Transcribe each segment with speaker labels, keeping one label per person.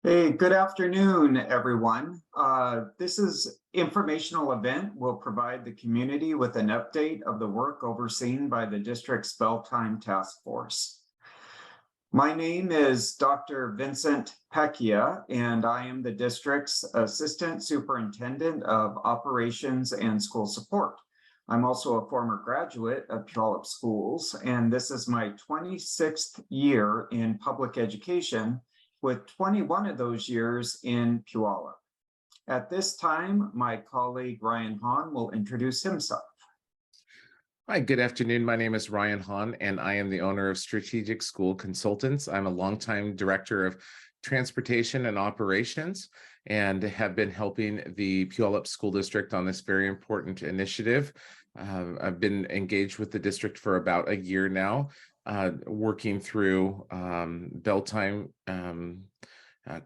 Speaker 1: Hey, good afternoon, everyone. This is informational event will provide the community with an update of the work overseen by the district's Bell Time Task Force. My name is Dr. Vincent Pecchia, and I am the district's Assistant Superintendent of Operations and School Support. I'm also a former graduate of Puyallup Schools, and this is my 26th year in public education, with 21 of those years in Puyallup. At this time, my colleague Ryan Hahn will introduce himself.
Speaker 2: Hi, good afternoon. My name is Ryan Hahn, and I am the owner of Strategic School Consultants. I'm a longtime director of transportation and operations and have been helping the Puyallup School District on this very important initiative. I've been engaged with the district for about a year now, working through bell time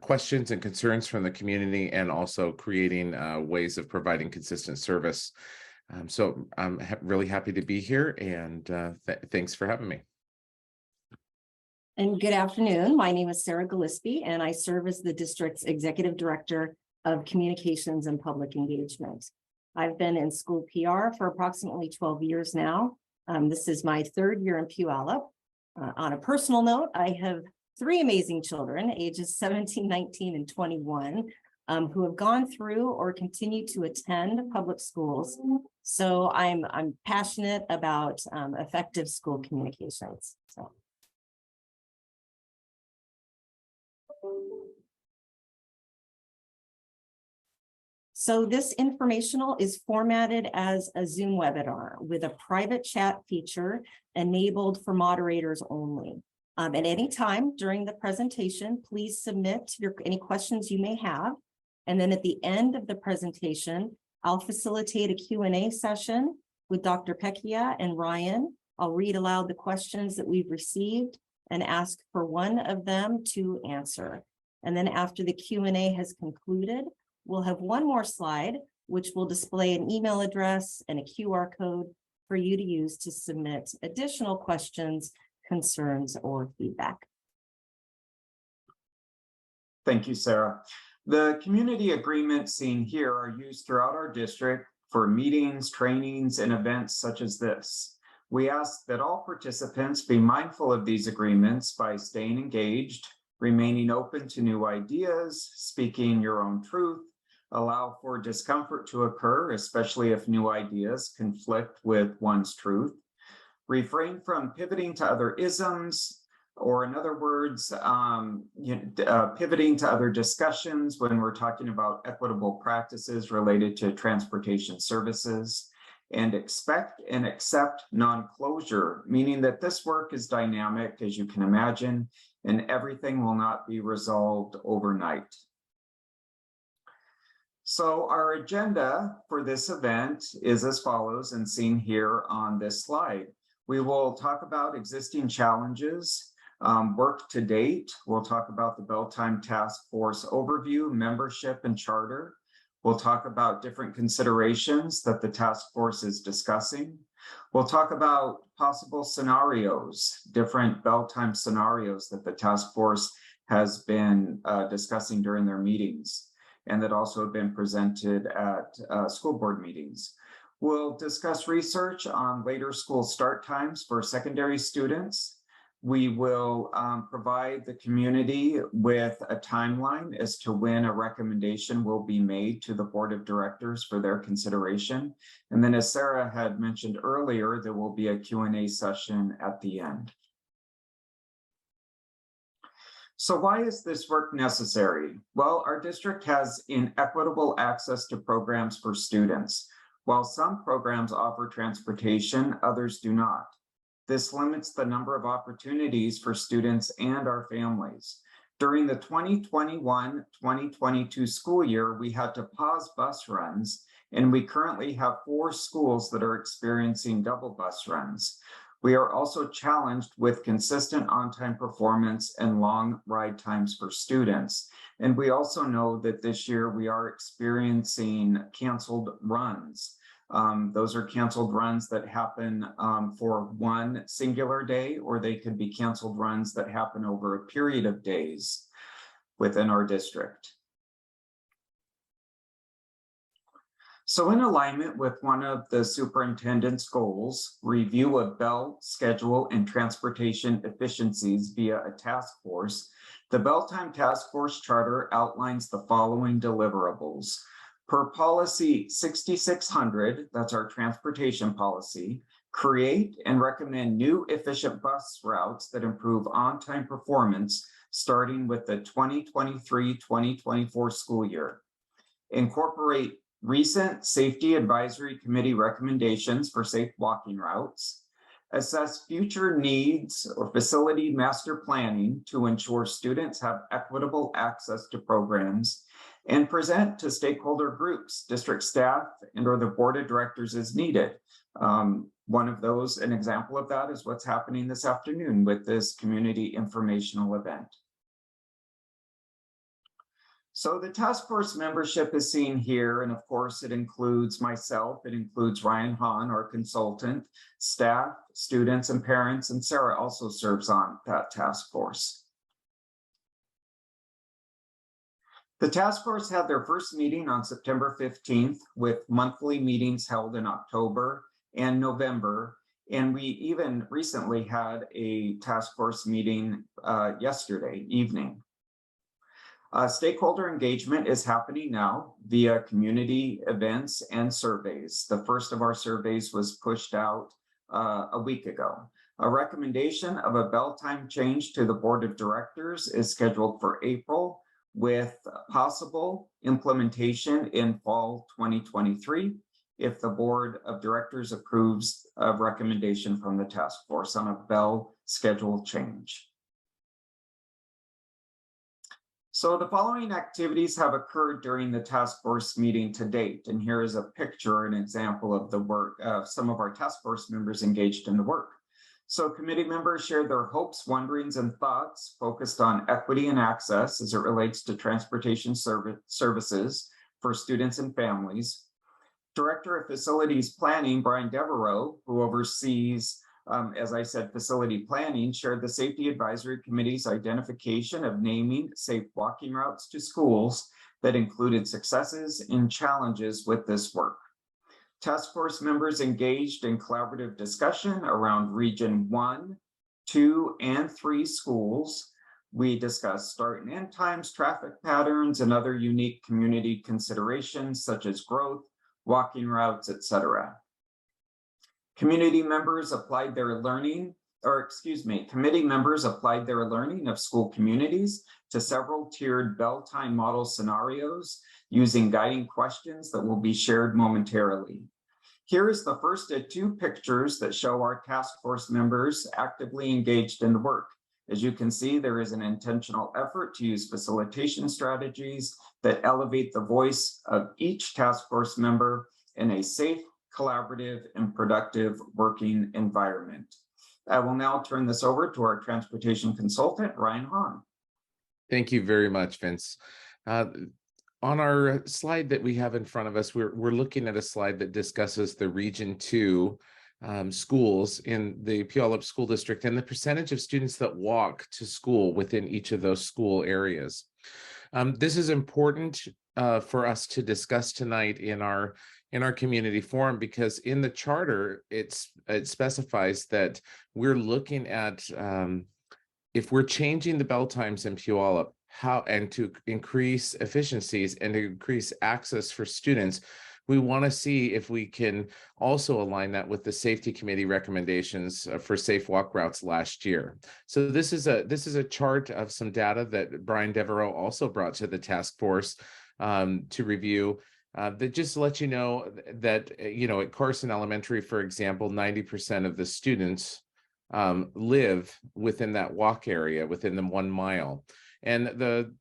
Speaker 2: questions and concerns from the community, and also creating ways of providing consistent service. So I'm really happy to be here, and thanks for having me.
Speaker 3: And good afternoon. My name is Sarah Gillespie, and I serve as the district's Executive Director of Communications and Public Engagement. I've been in school PR for approximately 12 years now. This is my third year in Puyallup. On a personal note, I have three amazing children, ages 17, 19, and 21, who have gone through or continue to attend public schools. So I'm passionate about effective school communications. So this informational is formatted as a Zoom webinar with a private chat feature enabled for moderators only. At any time during the presentation, please submit any questions you may have. And then at the end of the presentation, I'll facilitate a Q&A session with Dr. Pecchia and Ryan. I'll read aloud the questions that we've received and ask for one of them to answer. And then after the Q&A has concluded, we'll have one more slide, which will display an email address and a QR code for you to use to submit additional questions, concerns, or feedback.
Speaker 1: Thank you, Sarah. The community agreements seen here are used throughout our district for meetings, trainings, and events such as this. We ask that all participants be mindful of these agreements by staying engaged, remaining open to new ideas, speaking your own truth, allow for discomfort to occur, especially if new ideas conflict with one's truth, refrain from pivoting to other isms, or in other words, pivoting to other discussions when we're talking about equitable practices related to transportation services, and expect and accept non-closure, meaning that this work is dynamic, as you can imagine, and everything will not be resolved overnight. So our agenda for this event is as follows, and seen here on this slide. We will talk about existing challenges, work to date. We'll talk about the Bell Time Task Force overview, membership, and charter. We'll talk about different considerations that the task force is discussing. We'll talk about possible scenarios, different Bell Time scenarios that the task force has been discussing during their meetings, and that also have been presented at school board meetings. We'll discuss research on later school start times for secondary students. We will provide the community with a timeline as to when a recommendation will be made to the board of directors for their consideration. And then, as Sarah had mentioned earlier, there will be a Q&A session at the end. So why is this work necessary? Well, our district has inequitable access to programs for students. While some programs offer transportation, others do not. This limits the number of opportunities for students and our families. During the 2021-2022 school year, we had to pause bus runs, and we currently have 4 schools that are experiencing double bus runs. We are also challenged with consistent on-time performance and long ride times for students. And we also know that this year we are experiencing canceled runs. Those are canceled runs that happen for one singular day, or they could be canceled runs that happen over a period of days. within our district. So in alignment with one of the superintendent's goals, review of bell, schedule, and transportation efficiencies via a task force, the Bell Time Task Force Charter outlines the following deliverables. Per policy 6600, that's our transportation policy, create and recommend new efficient bus routes that improve on-time performance starting with the 2023-2024 school year. Incorporate recent Safety Advisory Committee recommendations for safe walking routes. Assess future needs or facility master planning to ensure students have equitable access to programs, and present to stakeholder groups, district staff, and or the board of directors as needed. One of those, an example of that is what's happening this afternoon with this community informational event. So the task force membership is seen here, and of course it includes myself, it includes Ryan Hahn, our consultant, staff, students, and parents, and Sarah also serves on that task force. The task force had their first meeting on September 15th, with monthly meetings held in October and November, and we even recently had a task force meeting yesterday evening. Stakeholder engagement is happening now via community events and surveys. The first of our surveys was pushed out a week ago. A recommendation of a bell time change to the board of directors is scheduled for April, with possible implementation in fall 2023 if the board of directors approves a recommendation from the task force on a bell schedule change. So the following activities have occurred during the task force meeting to date. And here is a picture, an example of the work of some of our task force members engaged in the work. So committee members shared their hopes, wonderings, and thoughts focused on equity and access as it relates to transportation services for students and families. Director of Facilities Planning, Brian Devereaux, who oversees as I said, facility planning, shared the Safety Advisory Committee's identification of naming safe walking routes to schools that included successes and challenges with this work. Task force members engaged in collaborative discussion around Region 1, 2, and 3 schools. We discussed start and end times, traffic patterns, and other unique community considerations such as growth, walking routes, etc. Community members applied their learning, committee members applied their learning of school communities to several tiered bell time model scenarios using guiding questions that will be shared momentarily. Here is the first of 2 pictures that show our task force members actively engaged in the work. As you can see, there is an intentional effort to use facilitation strategies that elevate the voice of each task force member in a safe, collaborative, and productive working environment. I will now turn this over to our transportation consultant, Ryan Hahn.
Speaker 2: Thank you very much, Vince. On our slide that we have in front of us, we're looking at a slide that discusses the Region 2 schools in the Puyallup School District and the percentage of students that walk to school within each of those school areas. This is important for us to discuss tonight in our community forum, because in the charter, it specifies that we're looking at if we're changing the bell times in Puyallup, how and to increase efficiencies and to increase access for students, we want to see if we can also align that with the safety committee recommendations for safe walk routes last year. So this is a chart of some data that Brian Devereaux also brought to the task force to review. That just lets you know that, at Carson Elementary, for example, 90% of the students live within that walk area, within the 1 mile. And the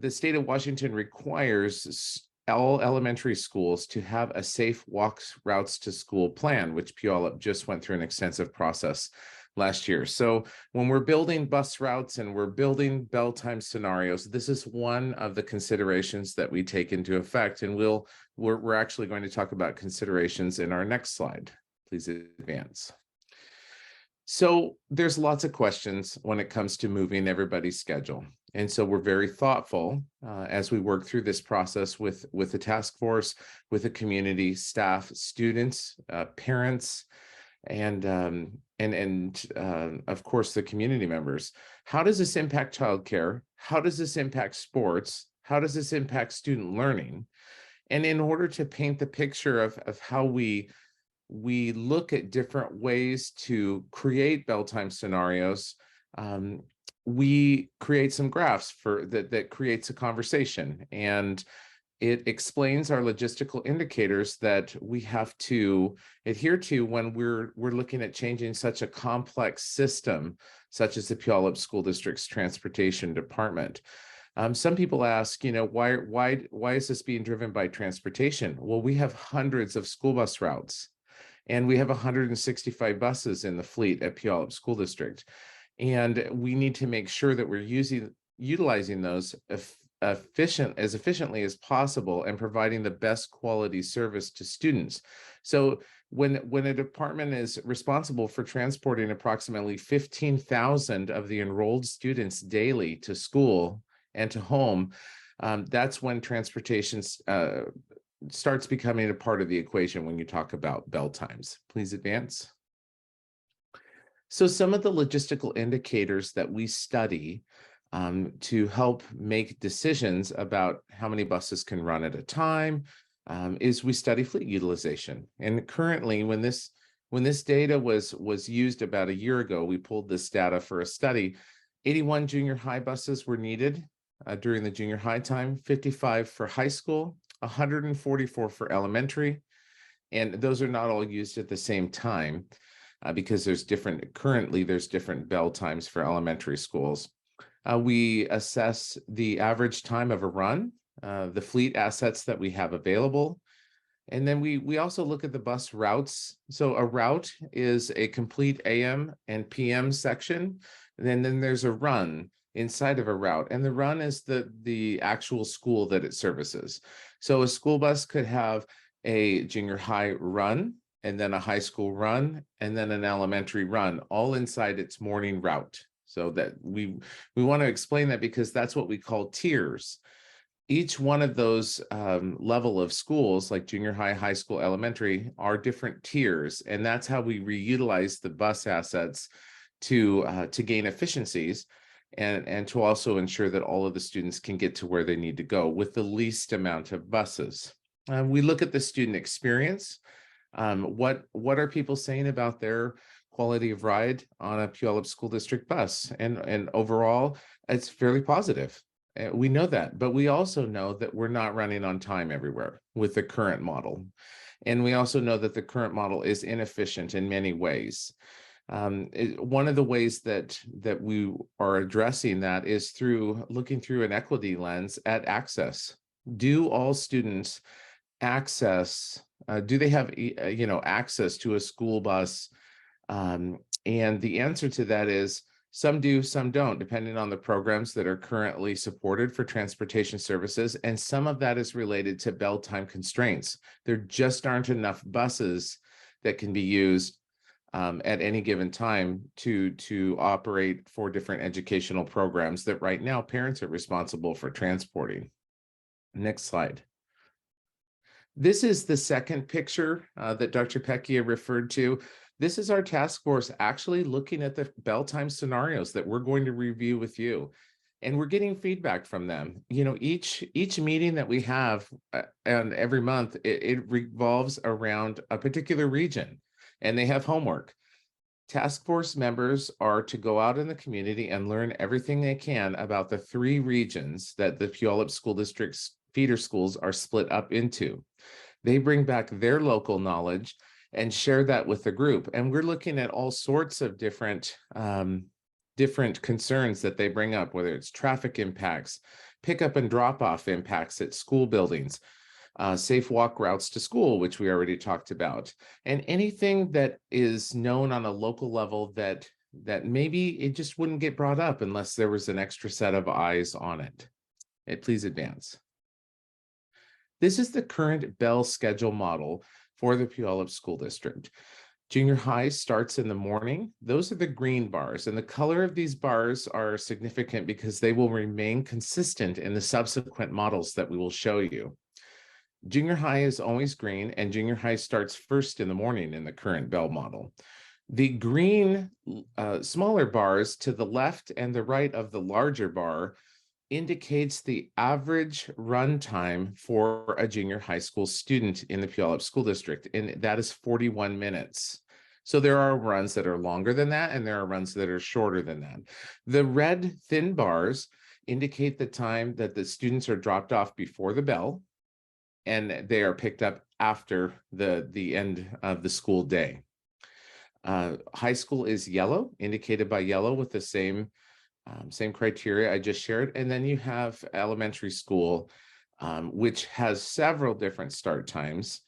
Speaker 2: state of Washington requires all elementary schools to have a safe walks routes to school plan, which Puyallup just went through an extensive process last year. So when we're building bus routes and we're building bell time scenarios, this is one of the considerations that we take into effect. And we're actually going to talk about considerations in our next slide. Please advance. So there's lots of questions when it comes to moving everybody's schedule. And so we're very thoughtful as we work through this process with the task force, with the community, staff, students, parents, and of course the community members. How does this impact childcare? How does this impact sports? How does this impact student learning? And in order to paint the picture of how we look at different ways to create bell time scenarios, we create some graphs for that creates a conversation, and it explains our logistical indicators that we have to adhere to when we're looking at changing such a complex system, such as the Puyallup School District's transportation department. Some people ask, why is this being driven by transportation? Well, we have hundreds of school bus routes, and we have 165 buses in the fleet at Puyallup School District. And we need to make sure that we're utilizing those efficiently as possible and providing the best quality service to students. So when a department is responsible for transporting approximately 15,000 of the enrolled students daily to school and to home, that's when transportation starts becoming a part of the equation when you talk about bell times. Please advance. So some of the logistical indicators that we study to help make decisions about how many buses can run at a time is we study fleet utilization. And currently, when this data was used about a year ago, we pulled this data for a study. 81 junior high buses were needed during the junior high time, 55 for high school, 144 for elementary, and those are not all used at the same time because currently there's different bell times for elementary schools. We assess the average time of a run, the fleet assets that we have available, and then we also look at the bus routes. So a route is a complete AM and PM section, and then there's a run inside of a route, and the run is the actual school that it services. So a school bus could have a junior high run, and then a high school run, and then an elementary run, all inside its morning route. So that we want to explain that because that's what we call tiers. Each one of those level of schools, like junior high, high school, elementary, are different tiers, and that's how we reutilize the bus assets to gain efficiencies and to also ensure that all of the students can get to where they need to go with the least amount of buses. We look at the student experience. What are people saying about their quality of ride on a Puyallup School District bus? And overall, it's fairly positive. We know that, but we also know that we're not running on time everywhere with the current model. And we also know that the current model is inefficient in many ways. One of the ways that we are addressing that is through looking through an equity lens at access. Do all students access, do they have access to a school bus? And the answer to that is some do, some don't, depending on the programs that are currently supported for transportation services. And some of that is related to bell time constraints. There just aren't enough buses that can be used at any given time to operate for different educational programs that right now parents are responsible for transporting. Next slide. This is the second picture that Dr. Pecchia referred to. This is our task force actually looking at the bell time scenarios that we're going to review with you. And we're getting feedback from them. Each meeting that we have and every month, it revolves around a particular region, and they have homework. Task force members are to go out in the community and learn everything they can about the 3 regions that the Puyallup School District's feeder schools are split up into. They bring back their local knowledge and share that with the group. And we're looking at all sorts of different concerns that they bring up, whether it's traffic impacts, pickup and drop off impacts at school buildings, safe walk routes to school, which we already talked about, and anything that is known on a local level that maybe it just wouldn't get brought up unless there was an extra set of eyes on it. Please advance. This is the current bell schedule model for the Puyallup School District. Junior high starts in the morning. Those are the green bars, and the color of these bars are significant because they will remain consistent in the subsequent models that we will show you. Junior high is always green, and junior high starts first in the morning in the current Bell model. The green smaller bars to the left and the right of the larger bar indicates the average run time for a junior high school student in the Puyallup School District, and that is 41 minutes. So there are runs that are longer than that, and there are runs that are shorter than that. The red thin bars indicate the time that the students are dropped off before the bell, and they are picked up after the end of the school day. High school is yellow, indicated by yellow with the same criteria I just shared. And then you have elementary school, which has several different start times,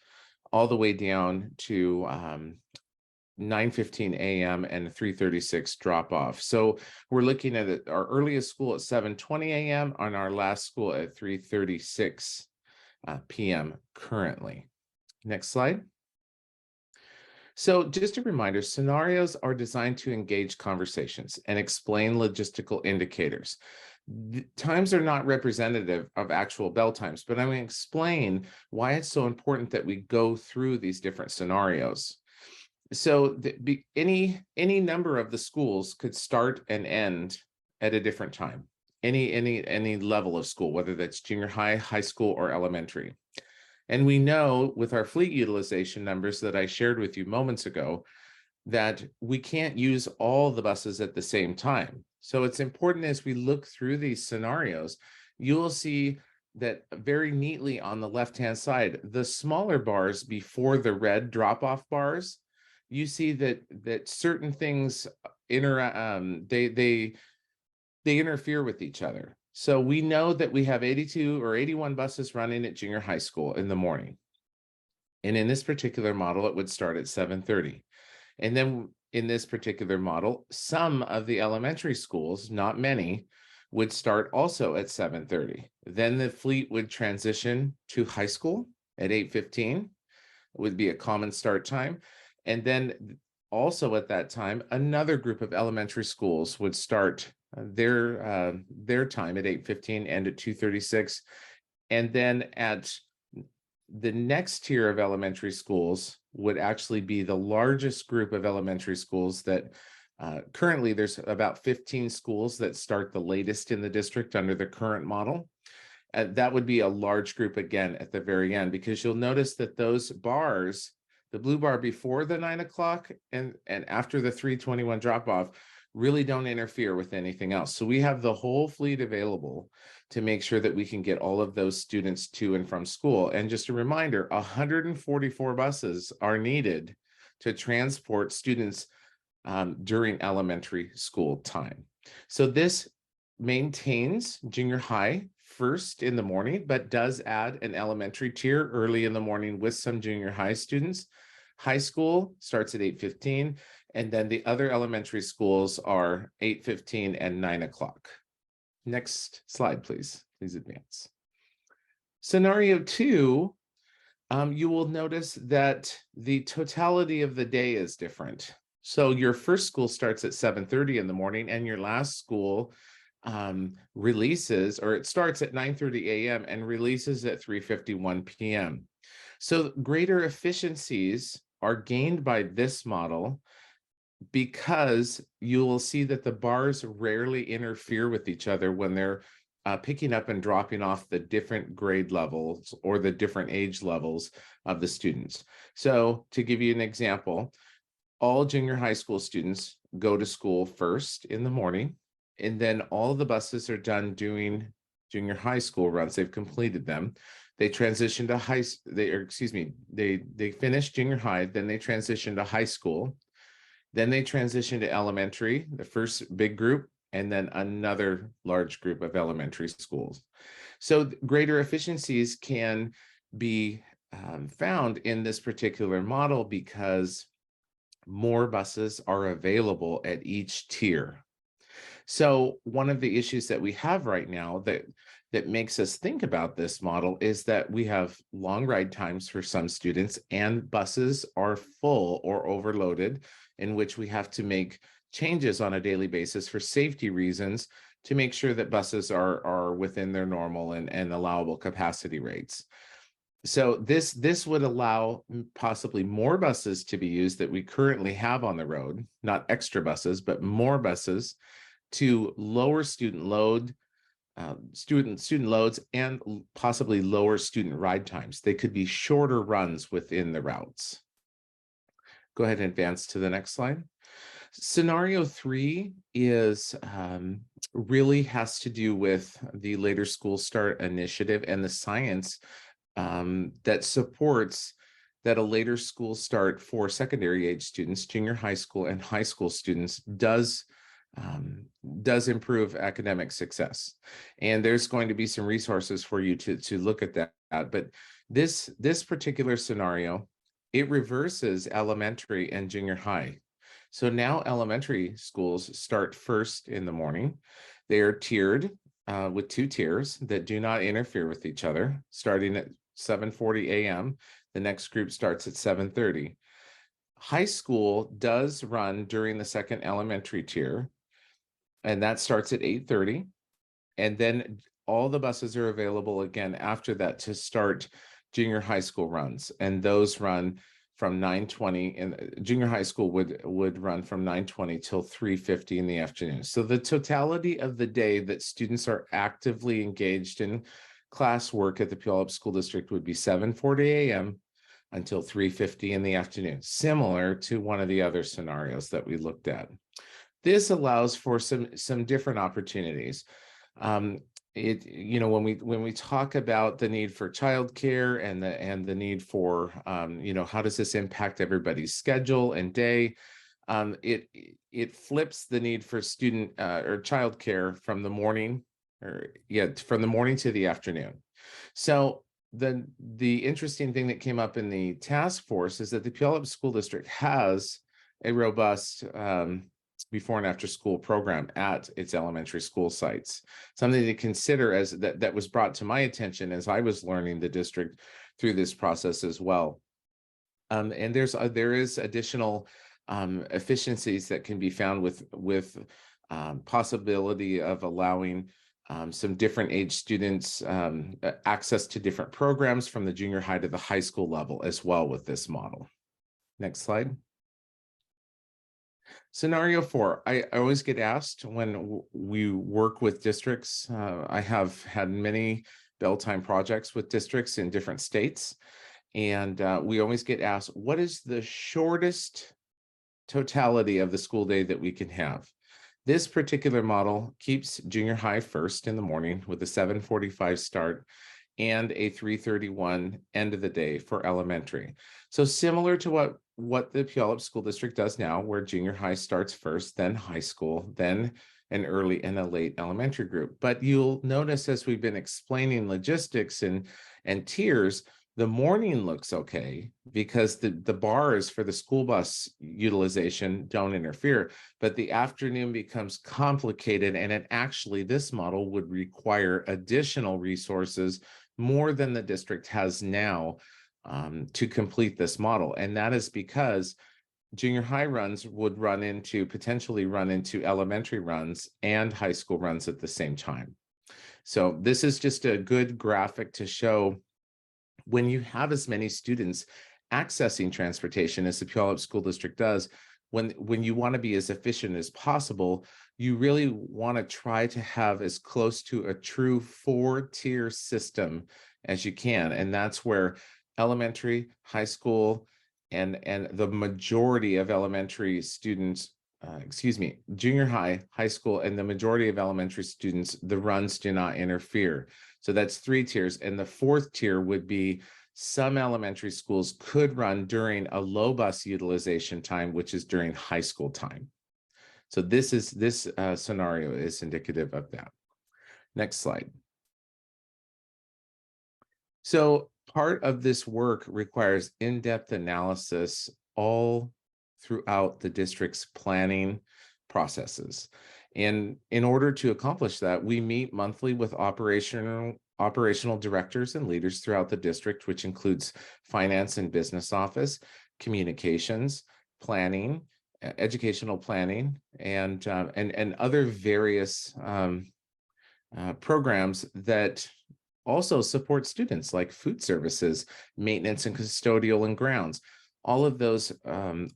Speaker 2: all the way down to 9:15 a.m. and 3:36 drop off. So we're looking at it, our earliest school at 7:20 a.m. and our last school at 3:36 p.m. currently. Next slide. So just a reminder, scenarios are designed to engage conversations and explain logistical indicators. The times are not representative of actual bell times, but I'm going to explain why it's so important that we go through these different scenarios. So any number of the schools could start and end at a different time, any level of school, whether that's junior high, high school, or elementary. And we know with our fleet utilization numbers that I shared with you moments ago, that we can't use all the buses at the same time. So it's important as we look through these scenarios, you will see that very neatly on the left-hand side, the smaller bars before the red drop-off bars, you see that certain things they interfere with each other. So we know that we have 82 or 81 buses running at junior high school in the morning. And in this particular model, it would start at 7:30. And then in this particular model, some of the elementary schools, not many, would start also at 7:30. Then the fleet would transition to high school at 8:15, would be a common start time. And then also at that time, another group of elementary schools would start their time at 8:15 and at 2:36. And then at the next tier of elementary schools would actually be the largest group of elementary schools that currently there's about 15 schools that start the latest in the district under the current model. That would be a large group again at the very end, because you'll notice that those bars, the blue bar before the 9 o'clock and after the 3:21 drop off, really don't interfere with anything else. So we have the whole fleet available to make sure that we can get all of those students to and from school. And just a reminder, 144 buses are needed to transport students during elementary school time. So this maintains junior high first in the morning, but does add an elementary tier early in the morning with some junior high students. High school starts at 8:15, and then the other elementary schools are 8:15 and 9 o'clock. Next slide, please. Please advance. Scenario 2, you will notice that the totality of the day is different. So your first school starts at 7:30 in the morning, and your last school releases, or it starts at 9:30 a.m. and releases at 3:51 p.m. So greater efficiencies are gained by this model because you will see that the bars rarely interfere with each other when they're picking up and dropping off the different grade levels or the different age levels of the students. So to give you an example, all junior high school students go to school first in the morning, and then all the buses are done doing junior high school runs. They've completed them. They transition to they finish junior high, then they transition to high school. Then they transition to elementary, the first big group, and then another large group of elementary schools. So greater efficiencies can be found in this particular model because more buses are available at each tier. So one of the issues that we have right now that makes us think about this model is that we have long ride times for some students, and buses are full or overloaded, in which we have to make changes on a daily basis for safety reasons to make sure that buses are within their normal and allowable capacity rates. So this would allow possibly more buses to be used that we currently have on the road, not extra buses, but more buses to lower student load, student loads, and possibly lower student ride times. They could be shorter runs within the routes. Go ahead and advance to the next slide. Scenario 3 is really has to do with the Later School Start initiative and the science that supports that a later school start for secondary age students, junior high school and high school students does improve academic success. And there's going to be some resources for you to look at that. But this particular scenario, it reverses elementary and junior high. So now elementary schools start first in the morning. They are tiered with 2 tiers that do not interfere with each other, starting at 7:40 a.m. The next group starts at 7:30. High school does run during the second elementary tier, and that starts at 8:30. And then all the buses are available again after that to start junior high school runs. And those run from 9:20, and junior high school would run from 9:20 till 3:50 in the afternoon. So the totality of the day that students are actively engaged in classwork at the Puyallup School District would be 7:40 a.m. until 3:50 in the afternoon, similar to one of the other scenarios that we looked at. This allows for some different opportunities. When we talk about the need for childcare and the need for how does this impact everybody's schedule and day, it flips the need for student or childcare from the morning to the afternoon. So the interesting thing that came up in the task force is that the Puyallup School District has a robust before and after school program at its elementary school sites. Something to consider as that was brought to my attention as I was learning the district through this process as well. And there is additional efficiencies that can be found with possibility of allowing some different age students access to different programs from the junior high to the high school level as well with this model. Next slide. Scenario 4, I always get asked when we work with districts. I have had many bell time projects with districts in different states. And we always get asked, what is the shortest totality of the school day that we can have? This particular model keeps junior high first in the morning with a 7:45 start and a 3:31 end of the day for elementary. So similar to what the Puyallup School District does now, where junior high starts first, then high school, then an early and a late elementary group. But you'll notice as we've been explaining logistics and tiers, the morning looks okay because the bars for the school bus utilization don't interfere, but the afternoon becomes complicated, and this model would require additional resources, more than the district has now, to complete this model. And that is because junior high runs would potentially run into elementary runs and high school runs at the same time. So this is just a good graphic to show when you have as many students accessing transportation as the Puyallup School District does, when you want to be as efficient as possible, you really want to try to have as close to a true 4-tier system as you can. And that's where elementary, high school, and the majority of elementary students, junior high, high school, and the majority of elementary students, the runs do not interfere. So that's 3 tiers. And the 4th tier would be some elementary schools could run during a low bus utilization time, which is during high school time. So this scenario is indicative of that. Next slide. So part of this work requires in-depth analysis all throughout the district's planning processes. And in order to accomplish that, we meet monthly with operational directors and leaders throughout the district, which includes finance and business office, communications, planning, educational planning, and other various programs that also support students, like food services, maintenance and custodial and grounds. All of those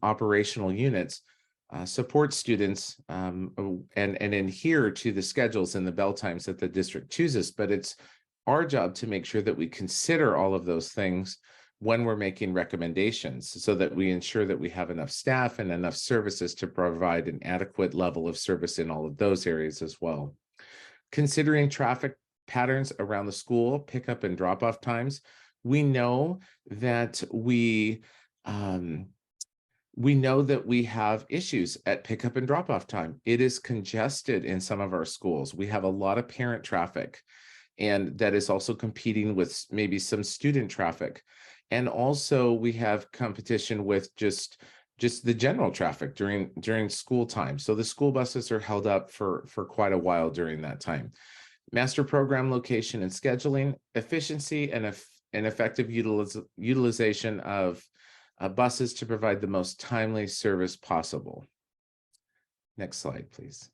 Speaker 2: operational units support students and adhere to the schedules and the bell times that the district chooses. But it's our job to make sure that we consider all of those things when we're making recommendations, so that we ensure that we have enough staff and enough services to provide an adequate level of service in all of those areas as well. Considering traffic patterns around the school, pickup and drop-off times, we know that we have issues at pickup and drop-off time. It is congested in some of our schools. We have a lot of parent traffic, and that is also competing with maybe some student traffic. And also we have competition with just the general traffic during school time. So the school buses are held up for quite a while during that time. Master program location and scheduling, efficiency and effective utilization of buses to provide the most timely service possible. Next slide, please.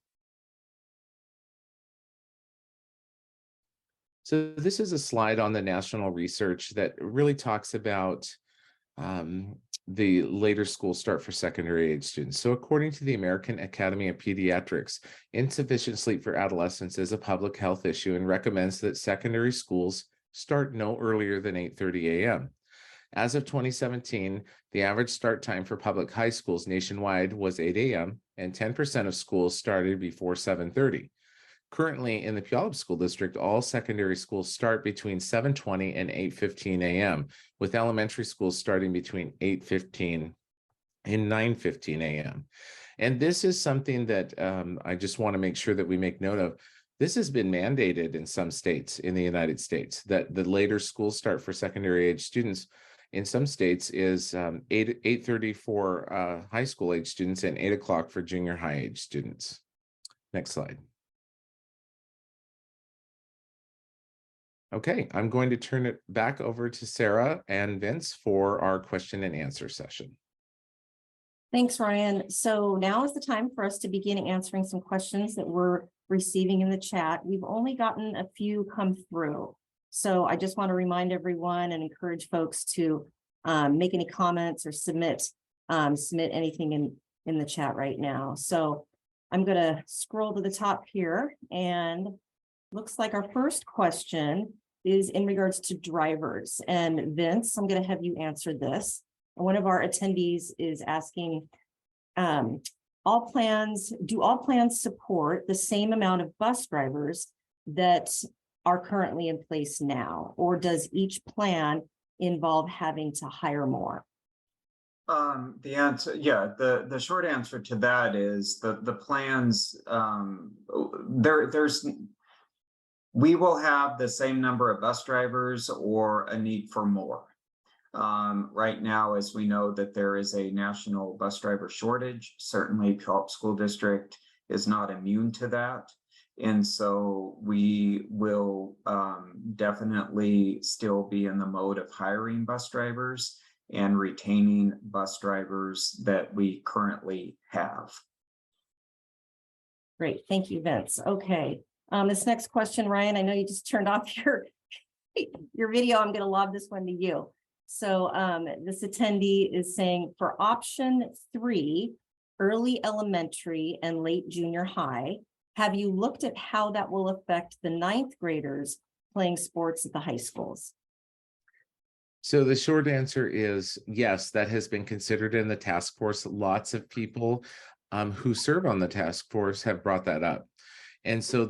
Speaker 2: So this is a slide on the national research that really talks about the later school start for secondary age students. So according to the American Academy of Pediatrics, insufficient sleep for adolescents is a public health issue and recommends that secondary schools start no earlier than 8:30 a.m. As of 2017, the average start time for public high schools nationwide was 8 a.m. and 10% of schools started before 7:30. Currently, in the Puyallup School District, all secondary schools start between 7:20 and 8:15 a.m., with elementary schools starting between 8:15 and 9:15 a.m. And this is something that I just want to make sure that we make note of. This has been mandated in some states in the United States, that the later school start for secondary age students in some states is 8:30 for high school age students and 8 o'clock for junior high age students. Next slide. Okay, I'm going to turn it back over to Sarah and Vince for our question and answer session.
Speaker 3: Thanks, Ryan. So now is the time for us to begin answering some questions that we're receiving in the chat. We've only gotten a few come through. So I just want to remind everyone and encourage folks to make any comments or submit anything in the chat right now. So I'm going to scroll to the top here, and looks like our first question is in regards to drivers. And Vince, I'm going to have you answer this. One of our attendees is asking, do all plans support the same amount of bus drivers that are currently in place now? Or does each plan involve having to hire more?
Speaker 1: The answer, yeah, the short answer to that is the plans, we will have the same number of bus drivers or a need for more. Right now, as we know that there is a national bus driver shortage, certainly Puyallup School District is not immune to that. And so we will definitely still be in the mode of hiring bus drivers and retaining bus drivers that we currently have.
Speaker 3: Great, thank you, Vince. Okay, this next question, Ryan, I know you just turned off your video. I'm going to lob this one to you. So this attendee is saying, for option 3, early elementary and late junior high, have you looked at how that will affect the 9th graders playing sports at the high schools?
Speaker 2: So the short answer is yes, that has been considered in the task force. Lots of people who serve on the task force have brought that up. And so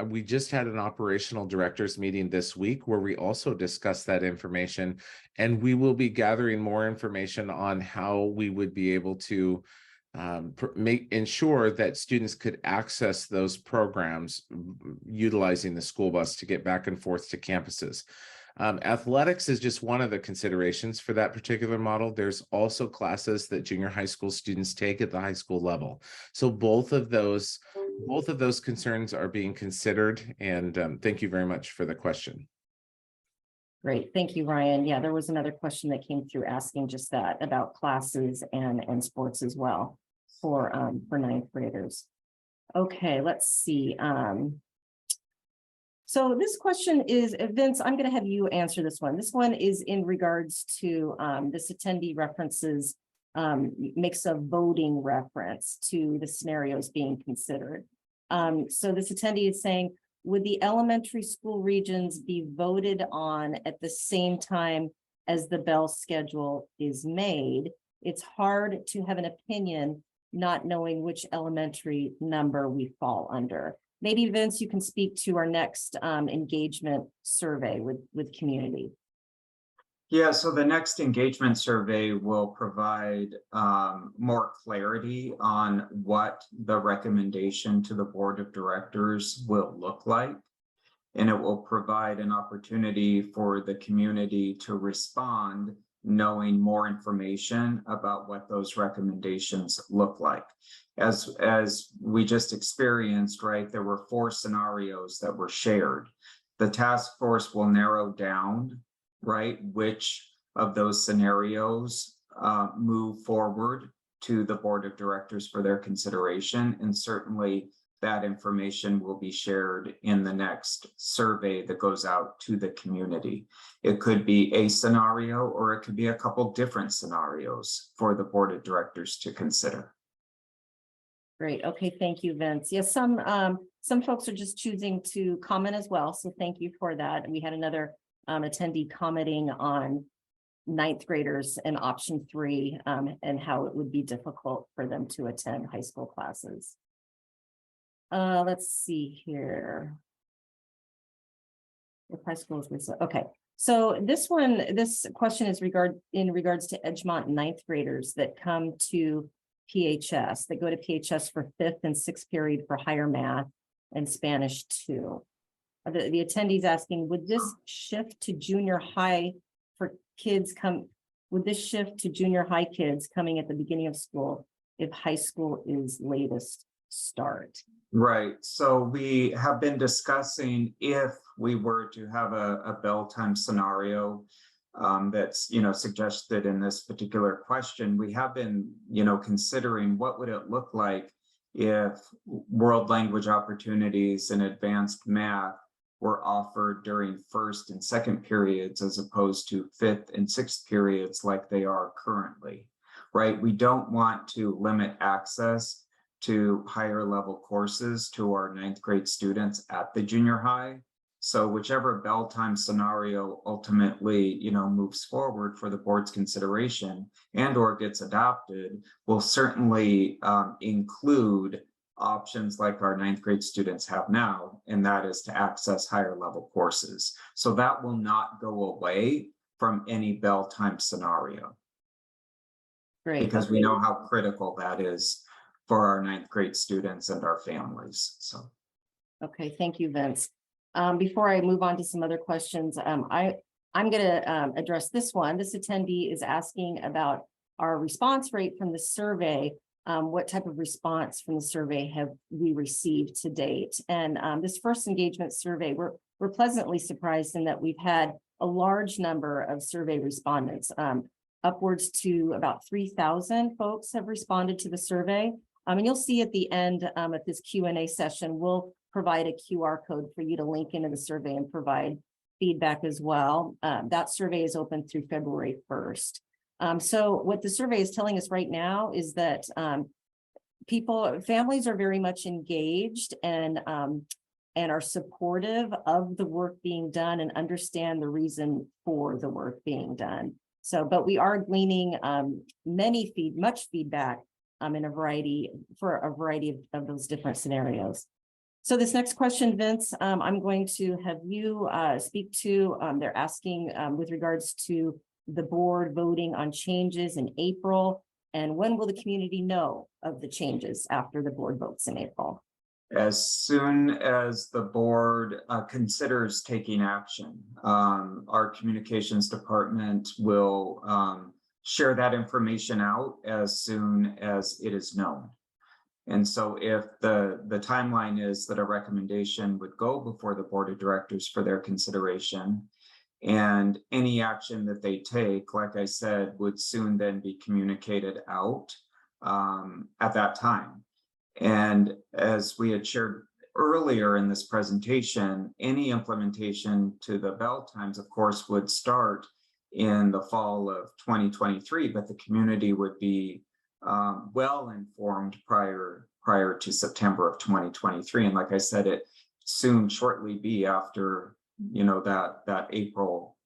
Speaker 2: we just had an operational directors meeting this week where we also discussed that information, and we will be gathering more information on how we would be able to ensure that students could access those programs utilizing the school bus to get back and forth to campuses. Athletics is just one of the considerations for that particular model. There's also classes that junior high school students take at the high school level. So both of those concerns are being considered. And thank you very much for the question.
Speaker 3: Great, thank you, Ryan. Yeah, there was another question that came through asking just that about classes and sports as well for ninth graders. Okay, let's see. So this question is, Vince, I'm going to have you answer this one. This one is in regards to this attendee references, makes a voting reference to the scenarios being considered. So this attendee is saying, would the elementary school regions be voted on at the same time as the bell schedule is made? It's hard to have an opinion not knowing which elementary number we fall under. Maybe Vince, you can speak to our next engagement survey with community.
Speaker 1: Yeah, so the next engagement survey will provide more clarity on what the recommendation to the board of directors will look like. And it will provide an opportunity for the community to respond, knowing more information about what those recommendations look like. As we just experienced, right, there were 4 scenarios that were shared. The task force will narrow down, right, which of those scenarios move forward to the board of directors for their consideration. And certainly that information will be shared in the next survey that goes out to the community. It could be a scenario, or it could be a couple different scenarios for the board of directors to consider.
Speaker 3: Great. Okay. Thank you, Vince. Yes, some folks are just choosing to comment as well. So thank you for that. We had another attendee commenting on ninth graders and option 3 and how it would be difficult for them to attend high school classes. Let's see here. If high schools, okay. So this question is in regards to Edgemont ninth graders that come to PHS, that go to PHS for 5th and 6th period for higher math and Spanish 2. The attendees asking, would this shift to junior high for kids would this shift to junior high kids coming at the beginning of school if high school is latest start?
Speaker 1: Right. So we have been discussing if we were to have a bell time scenario that's, suggested in this particular question. We have been, considering what would it look like if world language opportunities and advanced math were offered during 1st and 2nd periods as opposed to 5th and 6th periods like they are currently, right? We don't want to limit access to higher level courses to our 9th grade students at the junior high. So whichever bell time scenario ultimately, moves forward for the board's consideration and or gets adopted will certainly include options like our 9th grade students have now, and that is to access higher level courses. So that will not go away from any bell time scenario.
Speaker 3: Great.
Speaker 1: Because we know how critical that is for our 9th grade students and our families. So,
Speaker 3: okay, thank you, Vince. Before I move on to some other questions, I'm going to address this one. This attendee is asking about our response rate from the survey. What type of response from the survey have we received to date? And this first engagement survey, we're pleasantly surprised in that we've had a large number of survey respondents. Upwards to about 3,000 folks have responded to the survey. And you'll see at the end of this Q&A session, we'll provide a QR code for you to link into the survey and provide feedback as well. That survey is open through February 1st. So what the survey is telling us right now is that families are very much engaged and are supportive of the work being done and understand the reason for the work being done. So, but we are gleaning much feedback in a variety of those different scenarios. So this next question, Vince, I'm going to have you speak to. They're asking with regards to the board voting on changes in April, and when will the community know of the changes after the board votes in April?
Speaker 1: As soon as the board considers taking action, our communications department will share that information out as soon as it is known. And so if the timeline is that a recommendation would go before the board of directors for their consideration, and any action that they take, like I said, would soon then be communicated out at that time. And as we had shared earlier in this presentation, any implementation to the bell times, of course, would start in the fall of 2023, but the community would be well informed prior to September of 2023. And like I said, it soon shortly be after, you know, that April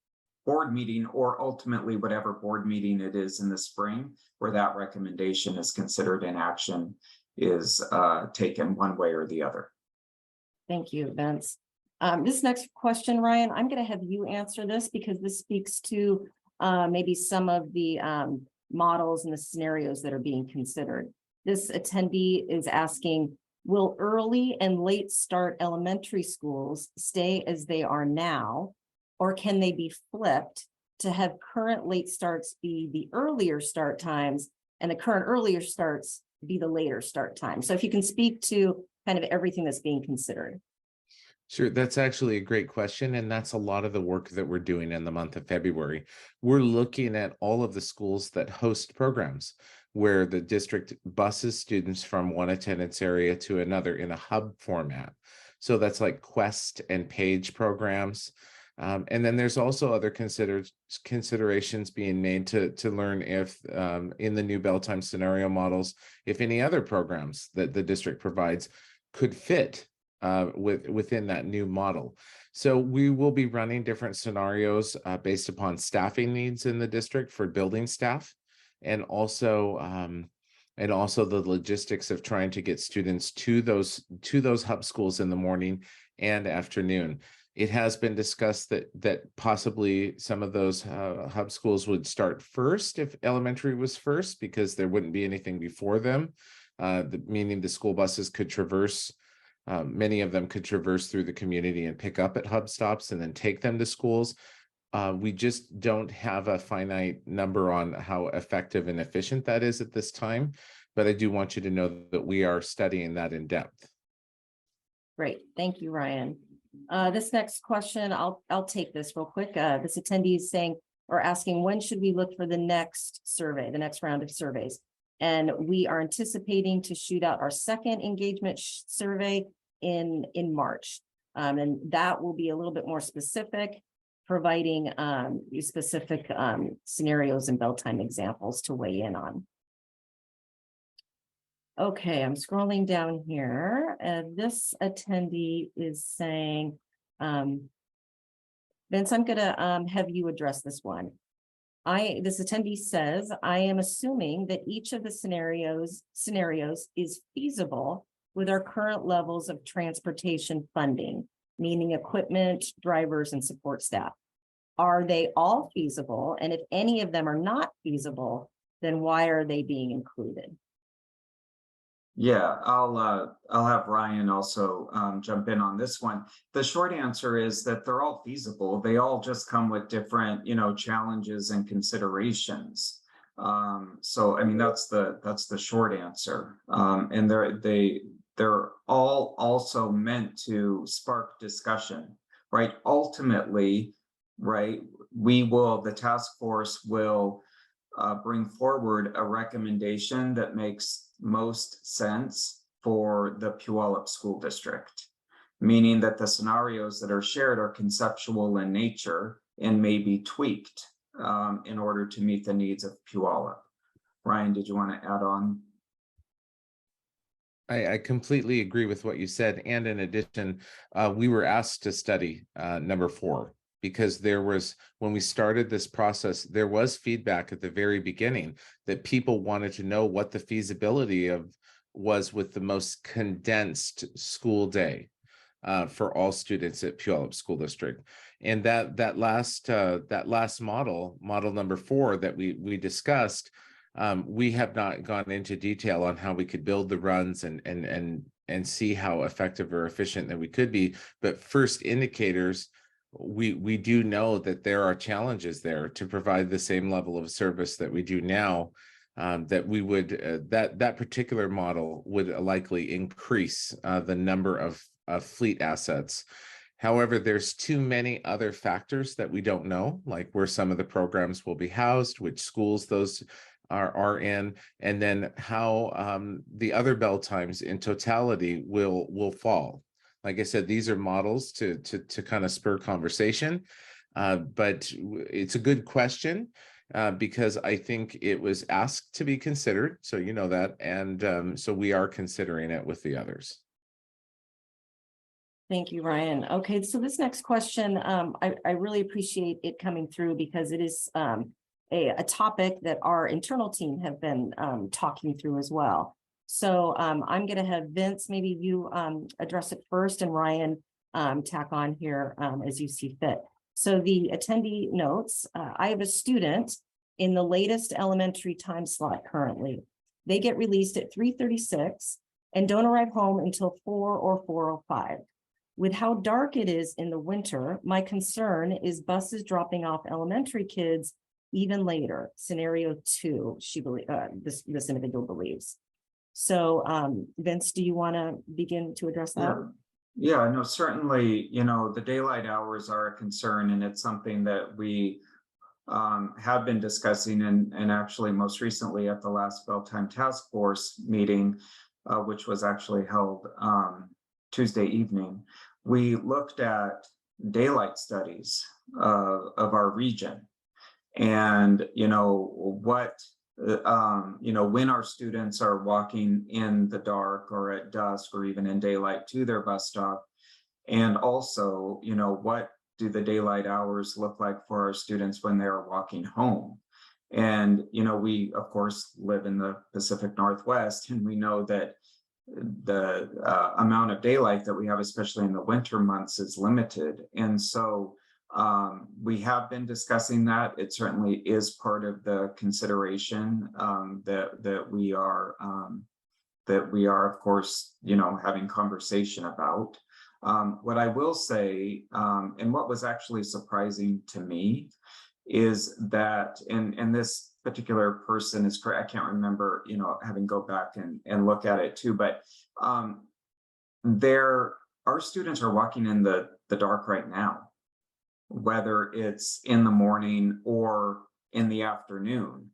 Speaker 1: board meeting, or ultimately whatever board meeting it is in the spring, where that recommendation is considered in action is taken one way or the other.
Speaker 3: Thank you, Vince. This next question, Ryan, I'm going to have you answer this because this speaks to maybe some of the models and the scenarios that are being considered. This attendee is asking, will early and late start elementary schools stay as they are now, or can they be flipped to have current late starts be the earlier start times and the current earlier starts be the later start time? So if you can speak to kind of everything that's being considered.
Speaker 2: Sure, that's actually a great question. And that's a lot of the work that we're doing in the month of February. We're looking at all of the schools that host programs where the district buses students from one attendance area to another in a hub format. So that's like Quest and Page programs. And then there's also other considerations being made to learn if in the new bell time scenario models, if any other programs that the district provides could fit within that new model. So we will be running different scenarios based upon staffing needs in the district for building staff, and also the logistics of trying to get students to those hub schools in the morning and afternoon. It has been discussed that possibly some of those hub schools would start first if elementary was first, because there wouldn't be anything before them, meaning the school buses could traverse. Many of them could traverse through the community and pick up at hub stops and then take them to schools. We just don't have a finite number on how effective and efficient that is at this time, but I do want you to know that we are studying that in depth.
Speaker 3: Great, thank you, Ryan. This next question, I'll take this real quick. This attendee is saying or asking, when should we look for the next survey, the next round of surveys? And we are anticipating to shoot out our second engagement survey in March. And that will be a little bit more specific, providing specific scenarios and bell time examples to weigh in on. Okay, I'm scrolling down here. This attendee is saying, Vince, I'm gonna have you address this one. This attendee says, I am assuming that each of the scenarios is feasible with our current levels of transportation funding, meaning equipment, drivers, and support staff. Are they all feasible? And if any of them are not feasible, then why are they being included?
Speaker 1: Yeah, I'll have Ryan also jump in on this one. The short answer is that they're all feasible. They all just come with different, challenges and considerations. So I mean that's the short answer. And they're all also meant to spark discussion, right? Ultimately, right, the task force will bring forward a recommendation that makes most sense for the Puyallup School District, meaning that the scenarios that are shared are conceptual in nature and may be tweaked in order to meet the needs of Puyallup. Ryan, did you want to add on?
Speaker 2: I completely agree with what you said. And in addition, we were asked to study number 4. Because when we started this process, there was feedback at the very beginning that people wanted to know what the feasibility was with the most condensed school day for all students at Puyallup School District. And that last model number 4 that we discussed, we have not gone into detail on how we could build the runs and see how effective or efficient that we could be. But first indicators, we do know that there are challenges there to provide the same level of service that we do now. That we would that particular model would likely increase the number of fleet assets. However, there's too many other factors that we don't know, like where some of the programs will be housed, which schools those are in, and then how the other bell times in totality will fall. Like I said, these are models to kind of spur conversation, but it's a good question. Because I think it was asked to be considered, so you know that, and so we are considering it with the others.
Speaker 3: Thank you, Ryan. Okay, so this next question, I really appreciate it coming through because it is a topic that our internal team have been talking through as well. So I'm going to have Vince, maybe you address it first, and Ryan tack on here as you see fit. So the attendee notes, I have a student in the latest elementary time slot currently. They get released at 3:36 and don't arrive home until 4 or 4:05. With how dark it is in the winter, my concern is buses dropping off elementary kids even later. Scenario 2, this individual believes. So Vince, do you want to begin to address that?
Speaker 1: Yeah, no, certainly, the daylight hours are a concern, and it's something that we have been discussing, and actually most recently at the last Bell Time Task Force meeting, which was actually held Tuesday evening. We looked at daylight studies of our region, and when our students are walking in the dark or at dusk or even in daylight to their bus stop, and also, what do the daylight hours look like for our students when they're walking home? And, we, of course, live in the Pacific Northwest, and we know that the amount of daylight that we have, especially in the winter months, is limited. And so we have been discussing that. It certainly is part of the consideration that we are, of course, having conversation about. What I will say, and what was actually surprising to me, is that, and this particular person is correct, I can't remember, having go back and look at it too, but our students are walking in the dark right now, whether it's in the morning or in the afternoon.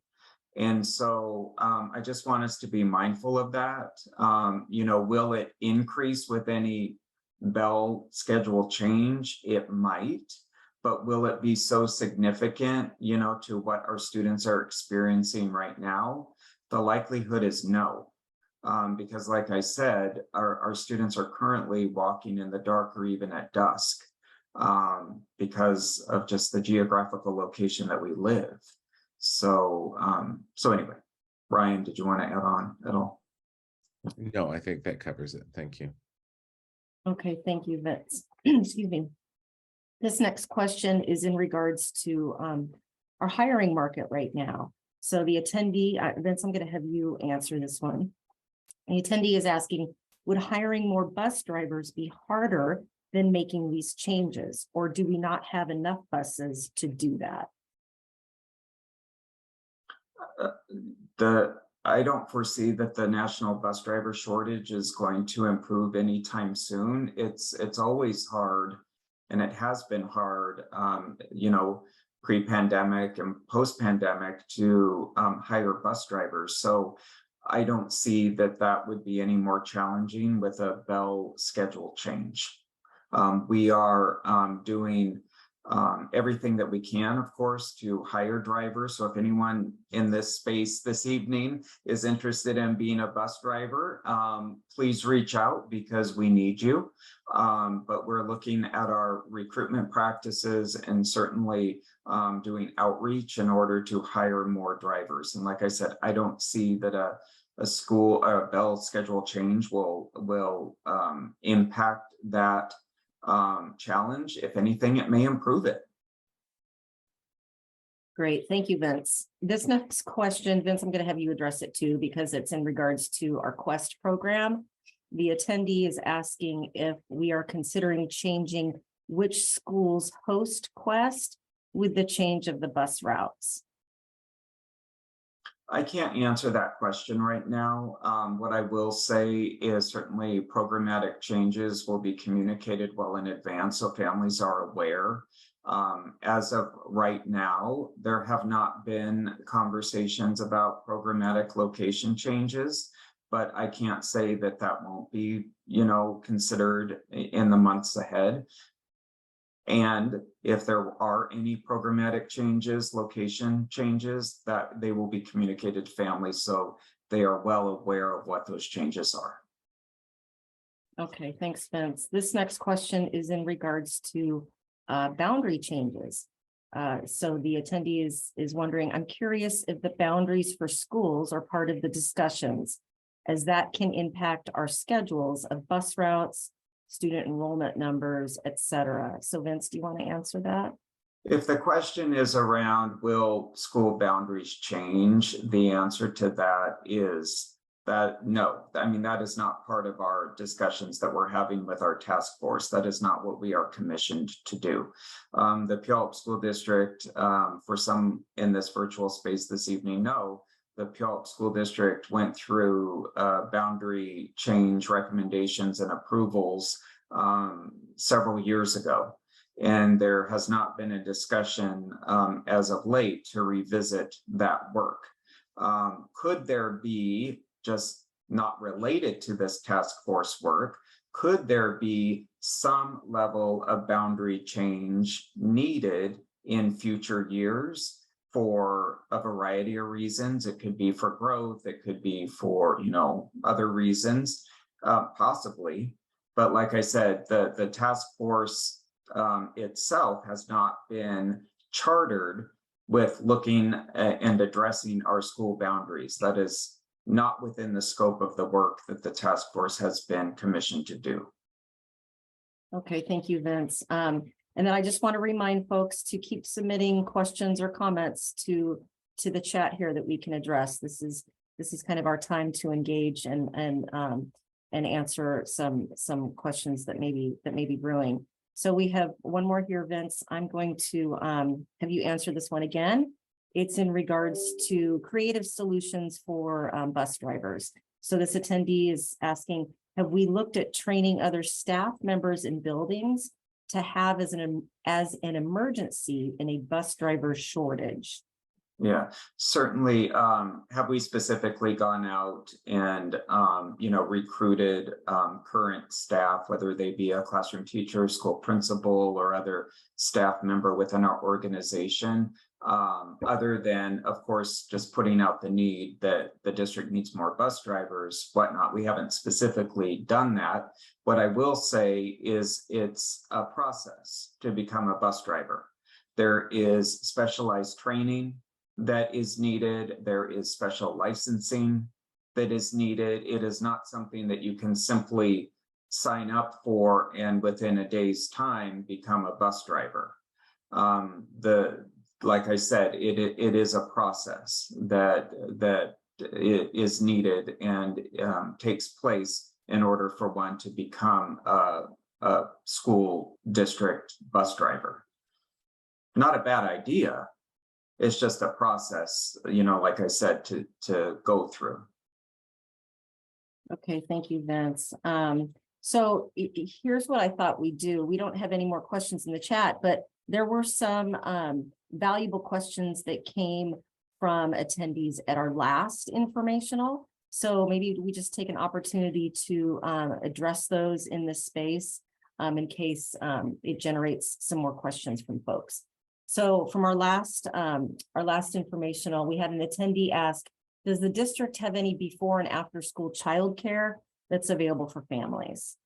Speaker 1: And so I just want us to be mindful of that. Will it increase with any bell schedule change? It might, but will it be so significant, to what our students are experiencing right now? The likelihood is no, because like I said, our students are currently walking in the dark or even at dusk because of just the geographical location that we live. So anyway, Ryan, did you want to add on at all?
Speaker 2: No, I think that covers it. Thank you.
Speaker 3: Okay, thank you, Vince. Excuse me. This next question is in regards to our hiring market right now. So the attendee, Vince, I'm going to have you answer this one. The attendee is asking, would hiring more bus drivers be harder than making these changes, or do we not have enough buses to do that?
Speaker 1: I don't foresee that the national bus driver shortage is going to improve anytime soon. It's always hard, and it has been hard, pre-pandemic and post-pandemic to hire bus drivers. So I don't see that would be any more challenging with a bell schedule change. We are doing everything that we can, of course, to hire drivers. So if anyone in this space this evening is interested in being a bus driver, please reach out because we need you. But we're looking at our recruitment practices and certainly doing outreach in order to hire more drivers. And like I said, I don't see that a bell schedule change will impact that challenge. If anything, it may improve it.
Speaker 3: Great, thank you, Vince. This next question, Vince, I'm going to have you address it too, because it's in regards to our Quest program. the attendee is asking if we are considering changing which schools host Quest with the change of the bus routes.
Speaker 1: I can't answer that question right now. What I will say is certainly programmatic changes will be communicated well in advance so families are aware. As of right now, there have not been conversations about programmatic location changes, but I can't say that that won't be, considered in the months ahead. And if there are any programmatic changes, location changes, that they will be communicated to families so they are well aware of what those changes are.
Speaker 3: Okay, thanks, Vince. This next question is in regards to boundary changes. So the attendee is wondering, I'm curious if the boundaries for schools are part of the discussions, as that can impact our schedules of bus routes, student enrollment numbers, et cetera. So Vince, do you want to answer that?
Speaker 1: If the question is around, will school boundaries change? The answer to that is that no, I mean, that is not part of our discussions that we're having with our task force. That is not what we are commissioned to do. The Puyallup School District, for some in this virtual space this evening, know the Puyallup School District went through boundary change recommendations and approvals several years ago. And there has not been a discussion as of late to revisit that work. Could there be, just not related to this task force work, could there be some level of boundary change needed in future years for a variety of reasons? It could be for growth, it could be for, other reasons, possibly. But like I said, the task force itself has not been chartered with looking and addressing our school boundaries. That is not within the scope of the work that the task force has been commissioned to do.
Speaker 3: Okay, thank you, Vince. And then I just want to remind folks to keep submitting questions or comments to the chat here that we can address. This is kind of our time to engage and answer some questions that may be brewing. So we have one more here, Vince. I'm going to have you answer this one again. It's in regards to creative solutions for bus drivers. So this attendee is asking, have we looked at training other staff members in buildings to have as an emergency in a bus driver shortage?
Speaker 1: Yeah, certainly. Have we specifically gone out and, recruited current staff, whether they be a classroom teacher, school principal, or other staff member within our organization? Other than, of course, just putting out the need that the district needs more bus drivers, whatnot. We haven't specifically done that. What I will say is it's a process to become a bus driver. There is specialized training that is needed. There is special licensing that is needed. It is not something that you can simply sign up for and within a day's time become a bus driver. Like I said, it is a process that is needed and takes place in order for one to become a school district bus driver. Not a bad idea. It's just a process, like I said, to go through.
Speaker 3: Okay, thank you, Vince. So here's what I thought we'd do. We don't have any more questions in the chat, but there were some valuable questions that came from attendees at our last informational. So maybe we just take an opportunity to address those in this space in case it generates some more questions from folks. So from our last informational, we had an attendee ask, does the district have any before and after school childcare that's available for families?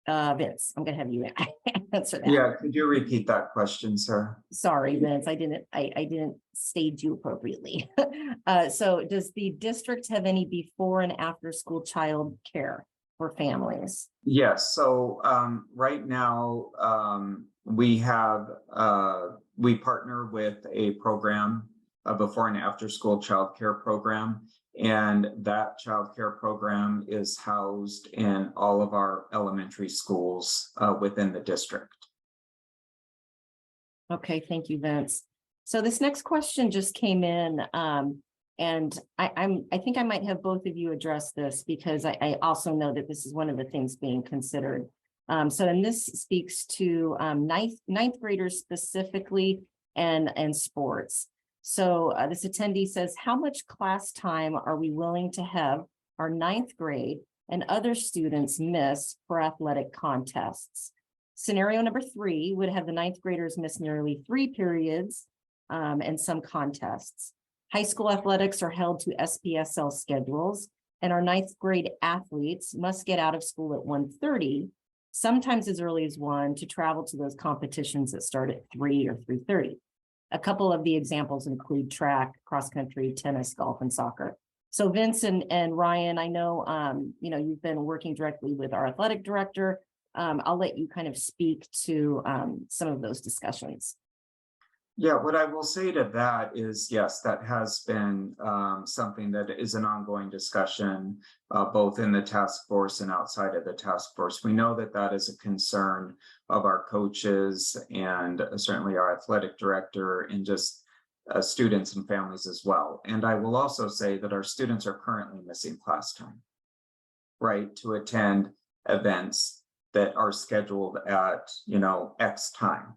Speaker 3: Vince, I'm gonna have you answer that.
Speaker 1: Yeah, could you repeat that question, sir?
Speaker 3: Sorry, Vince, I didn't stage you appropriately. So does the district have any before and after school child care for families?
Speaker 1: Yes, so right now we partner with a program, a before and after school childcare program, And that childcare program is housed in all of our elementary schools within the district.
Speaker 3: Okay, thank you, Vince. So this next question just came in, and I think I might have both of you address this because I also know that this is one of the things being considered. And this speaks to ninth graders specifically and sports. So this attendee says, how much class time are we willing to have our ninth grade and other students miss for athletic contests? Scenario number 3 would have the ninth graders miss nearly 3 periods and some contests. High school athletics are held to SPSL schedules, and our ninth grade athletes must get out of school at 1:30, sometimes as early as 1, to travel to those competitions that start at 3 or 3:30. A couple of the examples include track, cross country, tennis, golf, and soccer. So Vince and Ryan, I know you've been working directly with our athletic director. I'll let you kind of speak to some of those discussions.
Speaker 1: Yeah, what I will say to that is, yes, that has been something that is an ongoing discussion, both in the task force and outside of the task force. We know that that is a concern of our coaches and certainly our athletic director and just students and families as well. And I will also say that our students are currently missing class time, right, to attend events that are scheduled at, X time.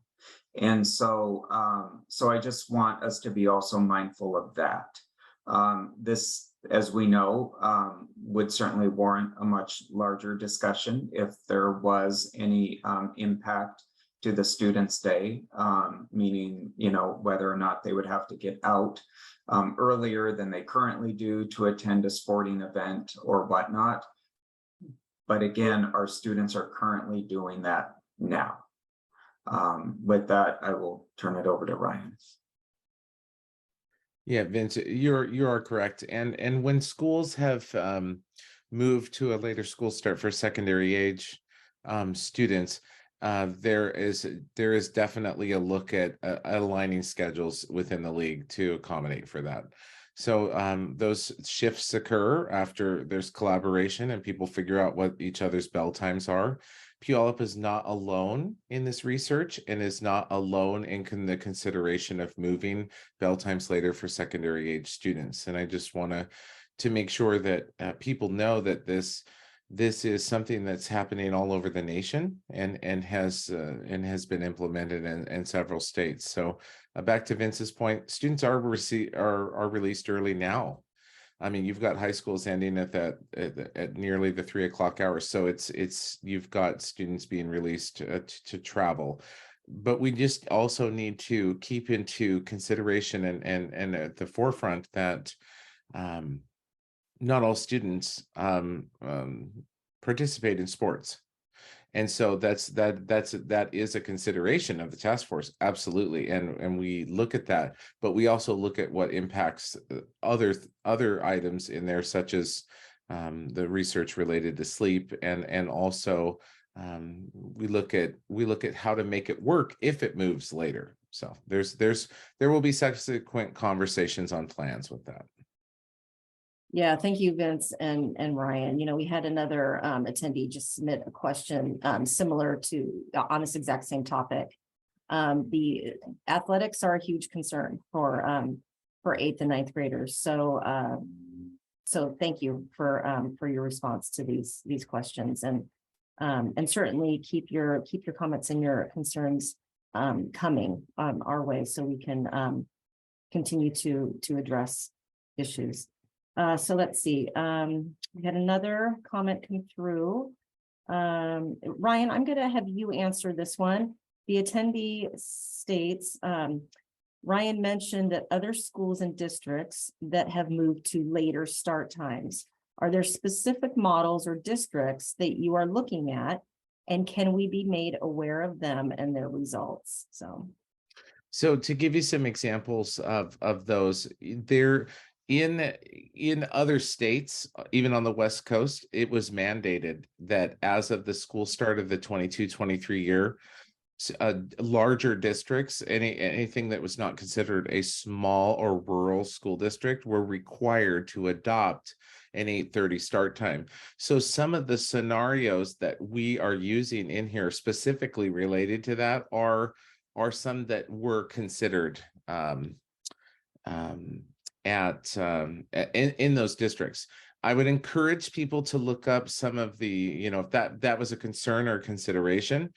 Speaker 1: And so I just want us to be also mindful of that. This, as we know, would certainly warrant a much larger discussion if there was any impact to the students' day, meaning, whether or not they would have to get out earlier than they currently do to attend a sporting event or whatnot. But again, our students are currently doing that now. With that, I will turn it over to Ryan.
Speaker 2: Yeah, Vince, you are correct. And when schools have moved to a later school start for secondary age students, there is definitely a look at aligning schedules within the league to accommodate for that. So those shifts occur after there's collaboration and people figure out what each other's bell times are. Puyallup is not alone in this research and is not alone in the consideration of moving bell times later for secondary age students. And I just want to make sure that people know that this is something that's happening all over the nation and has been implemented in several states. So back to Vince's point, students are released early now. I mean, you've got high schools ending at nearly the 3 o'clock hour. So you've got students being released to travel, but we just also need to keep into consideration and at the forefront that not all students participate in sports. And so that is a consideration of the task force, absolutely, and we look at that, but we also look at what impacts other items in there, such as the research related to sleep, and also we look at how to make it work if it moves later. So there will be subsequent conversations on plans with that.
Speaker 3: Yeah, thank you, Vince and Ryan. We had another attendee just submit a question similar to on this exact same topic. The athletics are a huge concern for 8th and 9th graders. So thank you for your response to these questions, and certainly keep your comments and your concerns coming our way so we can continue to address issues. So let's see. We had another comment come through. Ryan, I'm going to have you answer this one. The attendee states, Ryan mentioned that other schools and districts that have moved to later start times. Are there specific models or districts that you are looking at, and can we be made aware of them and their results?
Speaker 2: So to give you some examples of those, there in other states, even on the West Coast, it was mandated that as of the school start of the 22-23 year, larger districts, anything that was not considered a small or rural school district, were required to adopt an 8:30 start time. So some of the scenarios that we are using in here specifically related to that are some that were considered in those districts. I would encourage people to look up some of the, if that was a concern or consideration.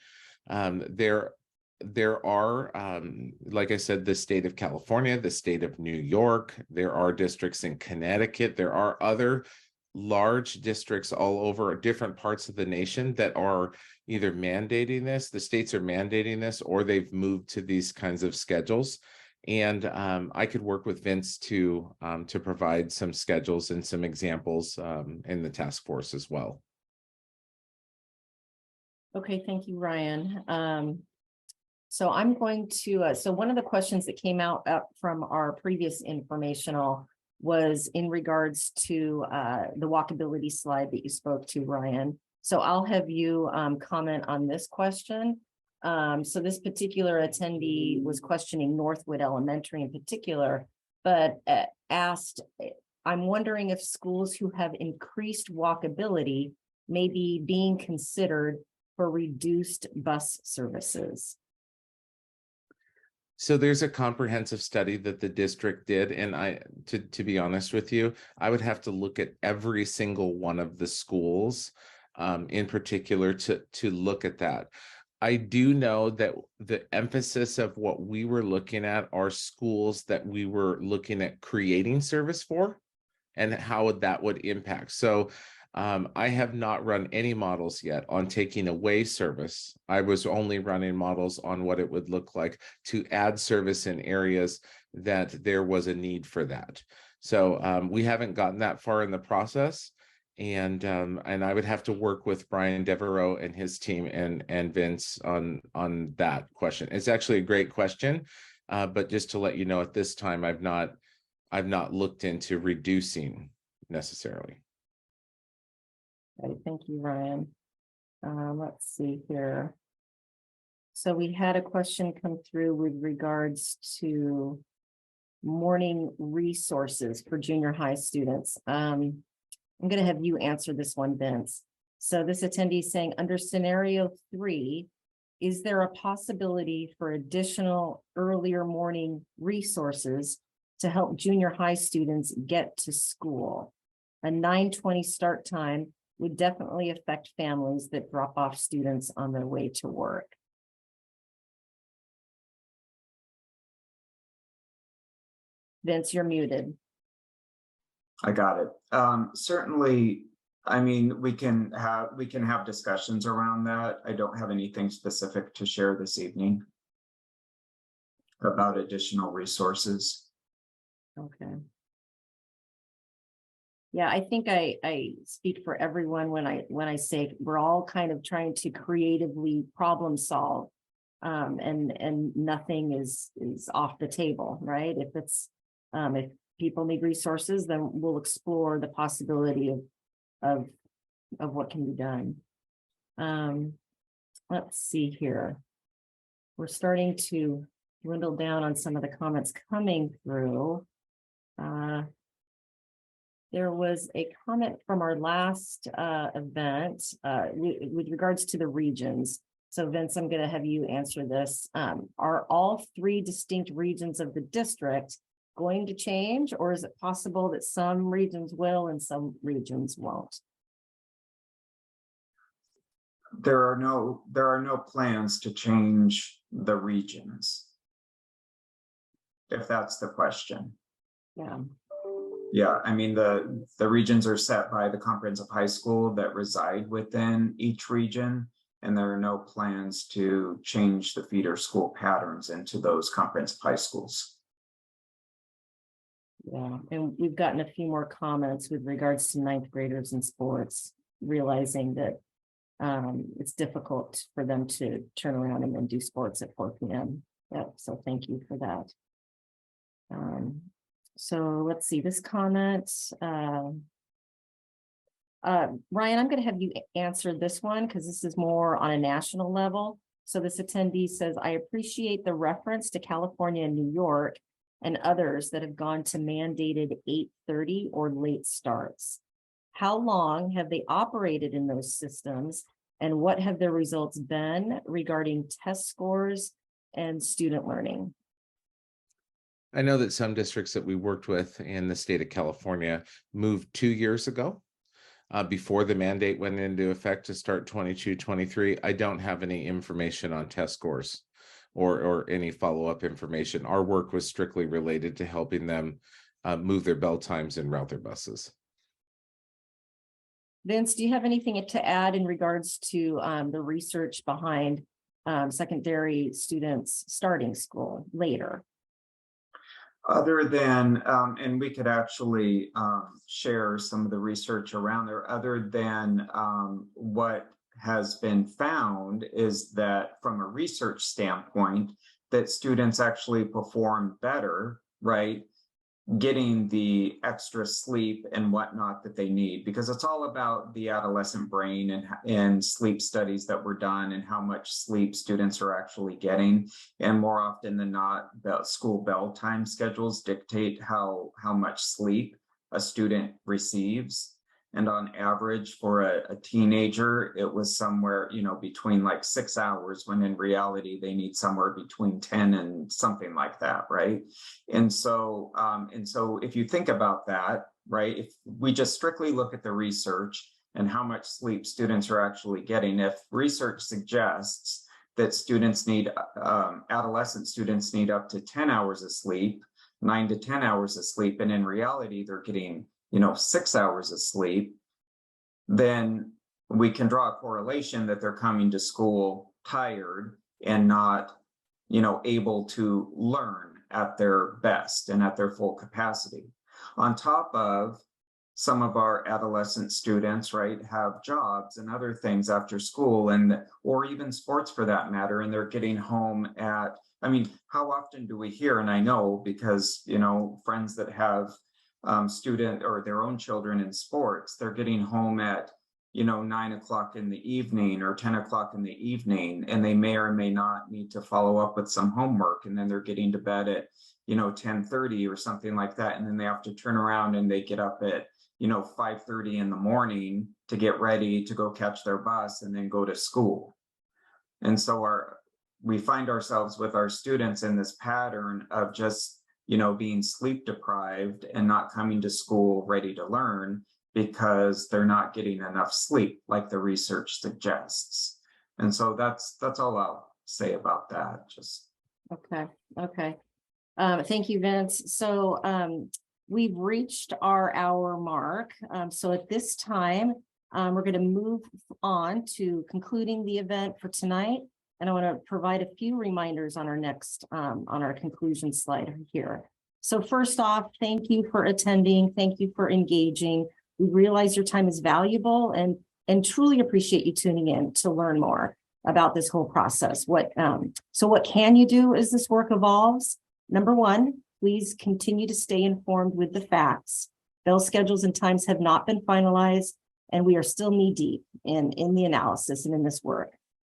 Speaker 2: There are, like I said, the state of California, the state of New York, there are districts in Connecticut, there are other large districts all over different parts of the nation that are either mandating this, the states are mandating this, or they've moved to these kinds of schedules. And I could work with Vince to provide some schedules and some examples in the task force as well.
Speaker 3: Okay, thank you, Ryan. So I'm going to, so one of the questions that came out from our previous informational was in regards to the walkability slide that you spoke to, Ryan. So I'll have you comment on this question. So this particular attendee was questioning Northwood Elementary in particular, but asked, I'm wondering if schools who have increased walkability may be being considered for reduced bus services.
Speaker 2: So there's a comprehensive study that the district did, and to be honest with you, I would have to look at every single one of the schools in particular to look at that. I do know that the emphasis of what we were looking at are schools that we were looking at creating service for and how that would impact. So I have not run any models yet on taking away service. I was only running models on what it would look like to add service in areas that there was a need for that. So we haven't gotten that far in the process. And I would have to work with Brian Devereaux and his team and Vince on that question. It's actually a great question, but just to let you know, at this time, I've not looked into reducing necessarily.
Speaker 3: Okay, thank you, Ryan. Let's see here. So we had a question come through with regards to morning resources for junior high students. I'm going to have you answer this one, Vince. So this attendee is saying, under scenario 3, is there a possibility for additional earlier morning resources to help junior high students get to school? A 9:20 start time would definitely affect families that drop off students on their way to work. Vince, you're muted.
Speaker 1: I got it. Certainly, I mean, we can have discussions around that. I don't have anything specific to share this evening about additional resources.
Speaker 3: Okay. Yeah, I think I speak for everyone when I say we're all kind of trying to creatively problem solve, and nothing is off the table, right? If people need resources, then we'll explore the possibility of what can be done. Let's see here. We're starting to dwindle down on some of the comments coming through. There was a comment from our last event with regards to the regions. So Vince, I'm going to have you answer this. Are all 3 distinct regions of the district going to change, or is it possible that some regions will and some regions won't?
Speaker 1: There are no plans to change the regions, if that's the question.
Speaker 3: Yeah.
Speaker 1: Yeah, I mean, the regions are set by the comprehensive high school that reside within each region, and there are no plans to change the feeder school patterns into those comprehensive high schools.
Speaker 3: Yeah, and we've gotten a few more comments with regards to 9th graders in sports, realizing that it's difficult for them to turn around and then do sports at 4 p.m. Yep, so thank you for that. So let's see this comment. Ryan, I'm going to have you answer this one because this is more on a national level. So this attendee says, I appreciate the reference to California and New York and others that have gone to mandated 8:30 or late starts. How long have they operated in those systems, and what have their results been regarding test scores and student learning?
Speaker 2: I know that some districts that we worked with in the state of California moved 2 years ago, before the mandate went into effect to start 22-23. I don't have any information on test scores or any follow-up information. Our work was strictly related to helping them move their bell times and route their buses.
Speaker 3: Vince, do you have anything to add in regards to the research behind secondary students starting school later?
Speaker 1: Other than, and we could actually share some of the research around there, other than what has been found is that from a research standpoint, that students actually perform better, right? Getting the extra sleep and whatnot that they need, because it's all about the adolescent brain and sleep studies that were done and how much sleep students are actually getting. And more often than not, the school bell time schedules dictate how much sleep a student receives. And on average for a teenager, it was somewhere, between like 6 hours, when in reality, they need somewhere between 10 and something like that, right? And so if you think about that, right, if we just strictly look at the research and how much sleep students are actually getting, if research suggests that adolescent students need up to 10 hours of sleep, 9 to 10 hours of sleep, and in reality, they're getting 6 hours of sleep, then we can draw a correlation that they're coming to school tired and not, able to learn at their best and at their full capacity. On top of some of our adolescent students, right, have jobs and other things after school or even sports for that matter, and they're getting home at, how often do we hear, and I know because, friends that have student or their own children in sports, they're getting home at 9 o'clock in the evening or 10 o'clock in the evening, and they may or may not need to follow up with some homework, and then they're getting to bed at 10:30 or something like that, and then they have to turn around and they get up at 5:30 in the morning to get ready to go catch their bus and then go to school. And so we find ourselves with our students in this pattern of just being sleep deprived and not coming to school ready to learn because they're not getting enough sleep, like the research suggests. And so that's all I'll say about that. Just
Speaker 3: Okay. Thank you, Vince. So we've reached our hour mark. So at this time, we're going to move on to concluding the event for tonight. And I want to provide a few reminders on our next, on our conclusion slide here. So first off, thank you for attending. Thank you for engaging. We realize your time is valuable and truly appreciate you tuning in to learn more about this whole process. So what can you do as this work evolves? Number one, please continue to stay informed with the facts. Bell schedules and times have not been finalized, and we are still knee deep in the analysis and in this work.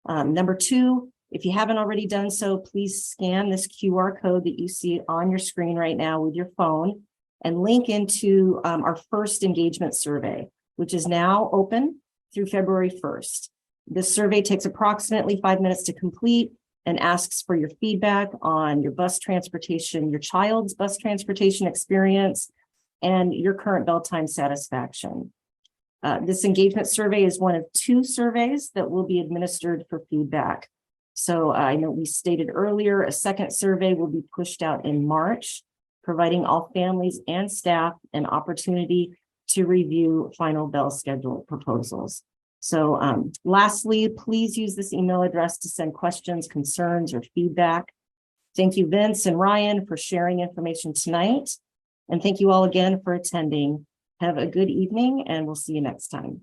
Speaker 3: Number two, if you haven't already done so, please scan this QR code that you see on your screen right now with your phone and link into our first engagement survey, which is now open through February 1st. This survey takes approximately 5 minutes to complete and asks for your feedback on your bus transportation, your child's bus transportation experience, and your current bell time satisfaction. This engagement survey is one of 2 surveys that will be administered for feedback. So I know we stated earlier, a second survey will be pushed out in March, providing all families and staff an opportunity to review final bell schedule proposals. So lastly, please use this email address to send questions, concerns, or feedback. Thank you, Vince and Ryan, for sharing information tonight. And thank you all again for attending. Have a good evening, and we'll see you next time.